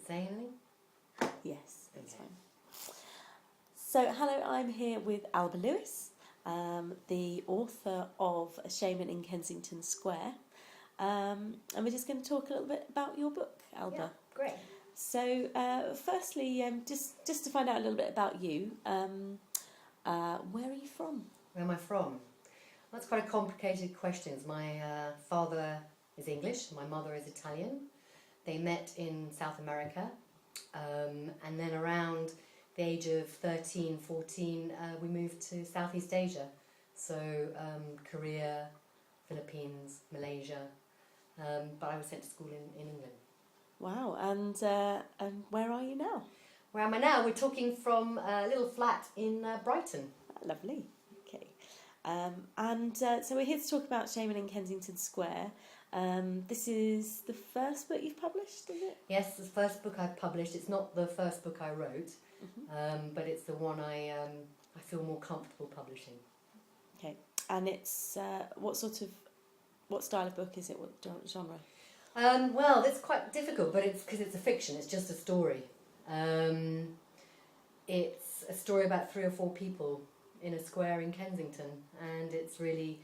say anything? Yes, that's fine. So, hello, I'm here with Alba Lewis, the author of Shaman in Kensington Square. And we're just going to talk a little bit about your book, Alba. Yeah, great. So, firstly, just to find out a little bit about you, where are you from? Where am I from? That's quite a complicated question. My father is English, my mother is Italian. They met in South America, and then around the age of 13, 14, we moved to Southeast Asia. So Korea, Philippines, Malaysia, but I was sent to school in England. Wow, and where are you now? Where am I now? We're talking from a little flat in Brighton. Lovely, okay. So we're here to talk about Shaman in Kensington Square. This is the first book you've published, is it? Yes, it's the first book I've published. It's not the first book I wrote, but it's the one I feel more comfortable publishing. Okay, and it's what style of book is it? What genre? Well, it's quite difficult, but it's because it's a fiction. It's just a story. It's a story about 3 or 4 people in a square in Kensington, and it's really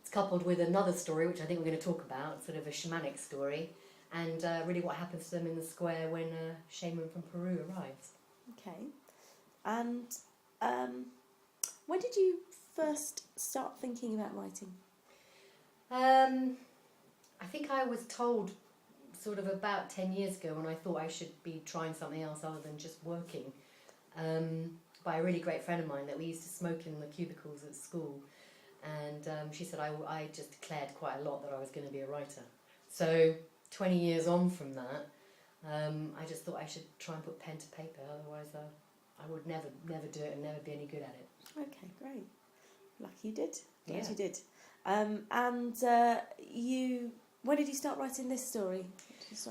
it's coupled with another story, which I think we're going to talk about, sort of a shamanic story, and really what happens to them in the square when a shaman from Peru arrives. Okay, and when did you first start thinking about writing? I think I was told sort of about 10 years ago when I thought I should be trying something else other than just working, by a really great friend of mine that we used to smoke in the cubicles at school, and she said I just declared quite a lot that I was going to be a writer. So 20 years on from that, I just thought I should try and put pen to paper, otherwise I would never do it and never be any good at it. Okay, great. Lucky you did. Glad Yeah. you did. When did you start writing this story?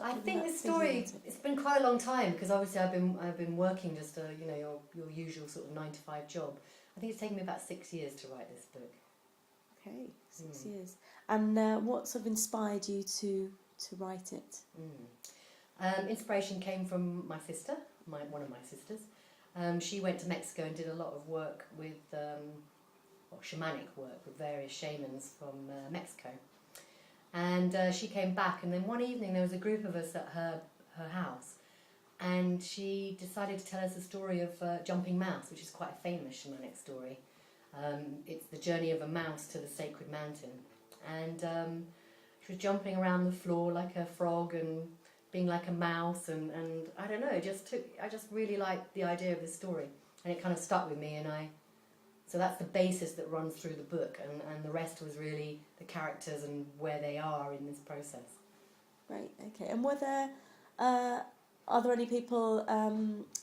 I think this story, it's been quite a long time, because obviously I've been working just your usual sort of 9-to-5 job. I think it's taken me about 6 years to write this book. Okay, 6 years. And what sort of inspired you to write it? Inspiration came from my sister, one of my sisters. She went to Mexico and did a lot of work with, shamanic work with various shamans from Mexico. And she came back, and then one evening there was a group of us at her house, and she decided to tell us the story of Jumping Mouse, which is quite a famous shamanic story. It's the journey of a mouse to the sacred mountain, and she was jumping around the floor like a frog and being like a mouse, and I don't know, I just really liked the idea of the story, and it kind of stuck with me, so that's the basis that runs through the book, and the rest was really the characters and where they are in this process. Right, okay. And are there any people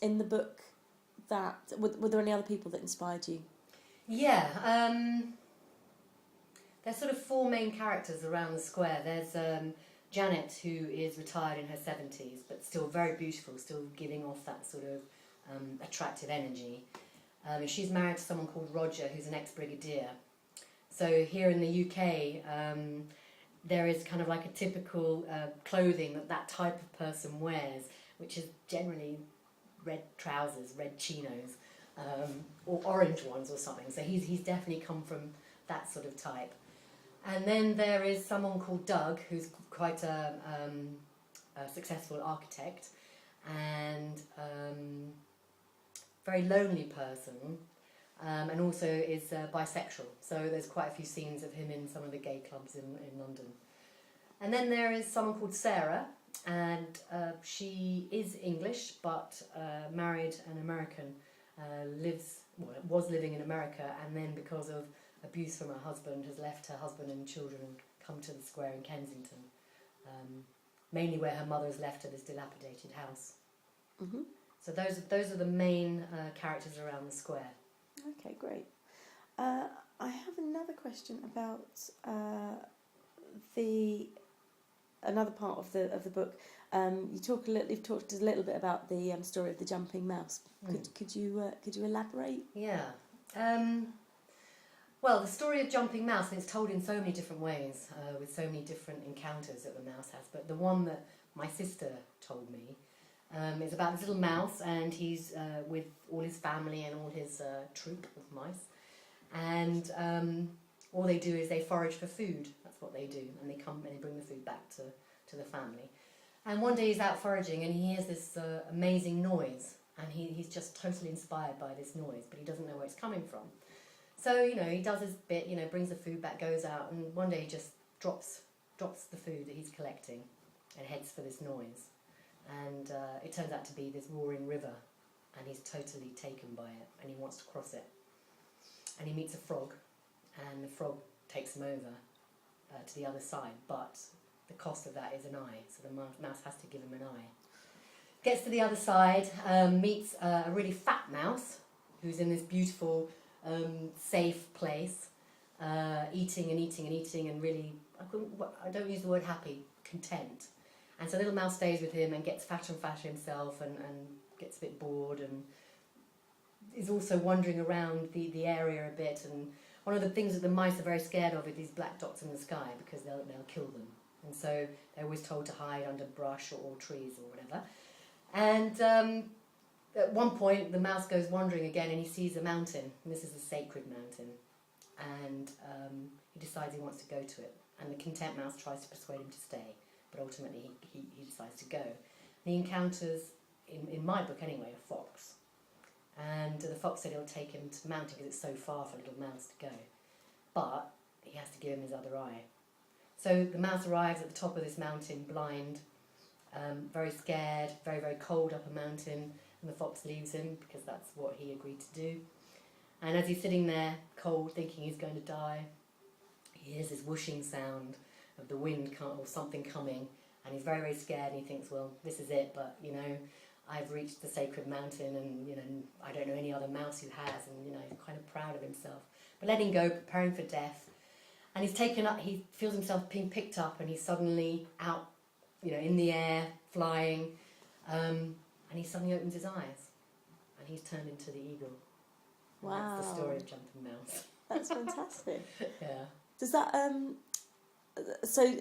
in the book were there any other people that inspired you? Yeah, there's sort of 4 main characters around the square. There's Janet, who is retired in her 70s, but still very beautiful, still giving off that sort of attractive energy. She's married to someone called Roger, who's an ex-brigadier. So here in the UK, there is kind of like a typical clothing that type of person wears, which is generally red trousers, red chinos, or orange ones or something. So he's definitely come from that sort of type. And then there is someone called Doug, who's quite a successful architect, and very lonely person, and also is bisexual. So there's quite a few scenes of him in some of the gay clubs in London. And then there is someone called Sarah, and she is English but married an American, was living in America, and then because of abuse from her husband has left her husband and children and come to the square in Kensington, mainly where her mother has left her this dilapidated house. Mm-hmm. So those are the main characters around the square. Okay, great. I have another question about another part of the book. You've talked a little bit about the story of the jumping mouse. Could you elaborate? Yeah. Well, the story of Jumping Mouse, and it's told in so many different ways, with so many different encounters that the mouse has. But the one that my sister told me. It's about this little mouse, and he's with all his family and all his troop of mice. And all they do is they forage for food. That's what they do. And they come and they bring the food back to the family. And one day he's out foraging and he hears this amazing noise. And he's just totally inspired by this noise, but he doesn't know where it's coming from. So, he does his bit, brings the food back, goes out, and one day he just drops the food that he's collecting and heads for this noise. And it turns out to be this roaring river, and he's totally taken by it, and he wants to cross it. And he meets a frog, and the frog takes him over to the other side, but the cost of that is an eye, so the mouse has to give him an eye. Gets to the other side, meets a really fat mouse, who's in this beautiful, safe place, eating and eating and eating, and really, I don't use the word happy, content. And so little mouse stays with him and gets fatter and fatter himself, and gets a bit bored, and is also wandering around the area a bit. And one of the things that the mice are very scared of are these black dots in the sky, because they'll kill them. And so they're always told to hide under brush or trees or whatever. And at one point the mouse goes wandering again, and he sees a mountain, and this is a sacred mountain. And he decides he wants to go to it. And the content mouse tries to persuade him to stay, but ultimately he decides to go. And he encounters, in my book anyway, a fox. And the fox said he'll take him to the mountain because it's so far for a little mouse to go. But he has to give him his other eye. So the mouse arrives at the top of this mountain, blind, very scared, very, very cold up a mountain, and the fox leaves him because that's what he agreed to do. And as he's sitting there, cold, thinking he's going to die, he hears this whooshing sound of the wind or something coming, and he's very, very scared, and he thinks, well, this is it, but, I've reached the sacred mountain, and, I don't know any other mouse who has, and, he's kind of proud of himself. But letting go, preparing for death, and he's taken up, he feels himself being picked up, and he's suddenly out, in the air, flying, and he suddenly opens his eyes, and he's turned into the eagle. And Wow. that's the story of Jumping Mouse. That's fantastic. Yeah. Does that, so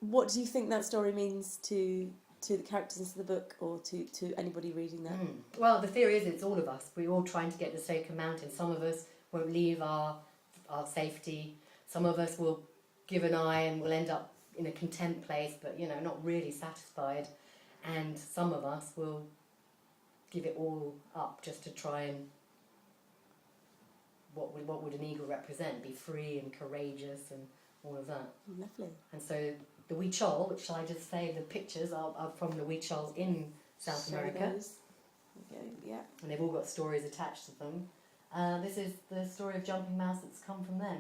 what do you think that story means to the characters in the book, or to anybody reading that? Well, the theory is it's all of us. We're all trying to get to the sacred mountain. Some of us won't leave our safety. Some of us will give an eye and will end up in a content place, but, not really satisfied. And some of us will give it all up just to try and, what would an eagle represent? Be free and courageous and all of that. Lovely. And so the Huichol, which I just say the pictures are from the Huichols in South America. Okay, yeah. And they've all got stories attached to them. This is the story of Jumping Mouse that's come from them.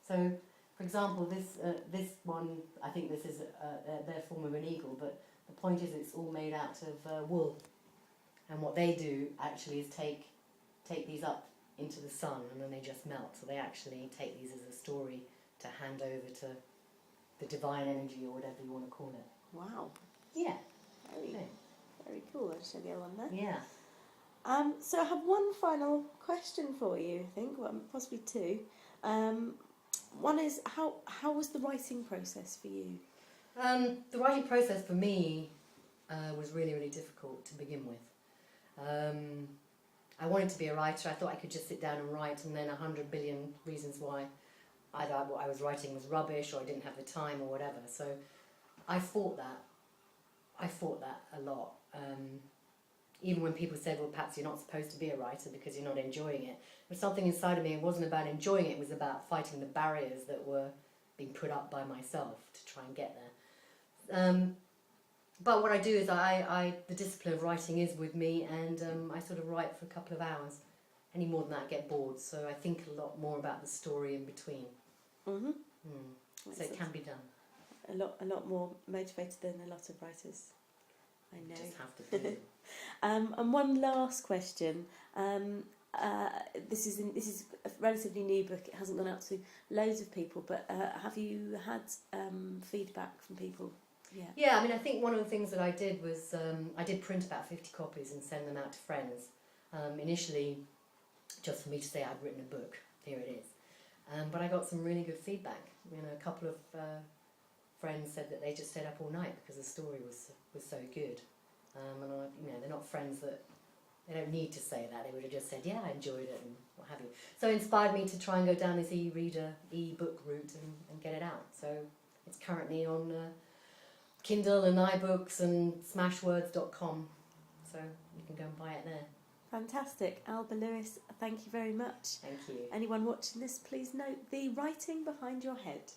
So, for example, this one, I think this is their form of an eagle, but the point is it's all made out of wool. And what they do actually is take these up into the sun, and then they just melt. So they actually take these as a story to hand over to the divine energy, or whatever you want to call it. Wow. Yeah. Very cool. I'll show you one there. Yeah. So I have one final question for you, I think, well, possibly two. One is, how was the writing process for you? The writing process for me was really, really difficult to begin with. I wanted to be a writer. I thought I could just sit down and write, and then 100 billion reasons why either what I was writing was rubbish, or I didn't have the time, or whatever. So I fought that. A lot. Even when people said, well, perhaps you're not supposed to be a writer because you're not enjoying it. But something inside of me, it wasn't about enjoying it, it was about fighting the barriers that were being put up by myself to try and get there. But what I do is the discipline of writing is with me, and I sort of write for a couple of hours. Any more than that, I get bored. So I think a lot more about the story in between. Mm-hmm. So it can be done. A lot more motivated than a lot of writers, I know. You just have to be. And one last question. This is a relatively new book. It hasn't gone out to loads of people, but have you had feedback from people? Yeah. Yeah, I mean, I think one of the things that I did was I did print about 50 copies and send them out to friends. Initially, just for me to say I'd written a book. Here it is. But I got some really good feedback. A couple of friends said that they just stayed up all night because the story was so good. And they're not friends that, they don't need to say that. They would have just said, yeah, I enjoyed it and what have you. So it inspired me to try and go down this e-book route and get it out. So it's currently on Kindle and iBooks and smashwords.com. So you can go and buy it there. Fantastic. Alba Lewis, thank you very much. Thank you. Anyone watching this, please note the writing behind your head.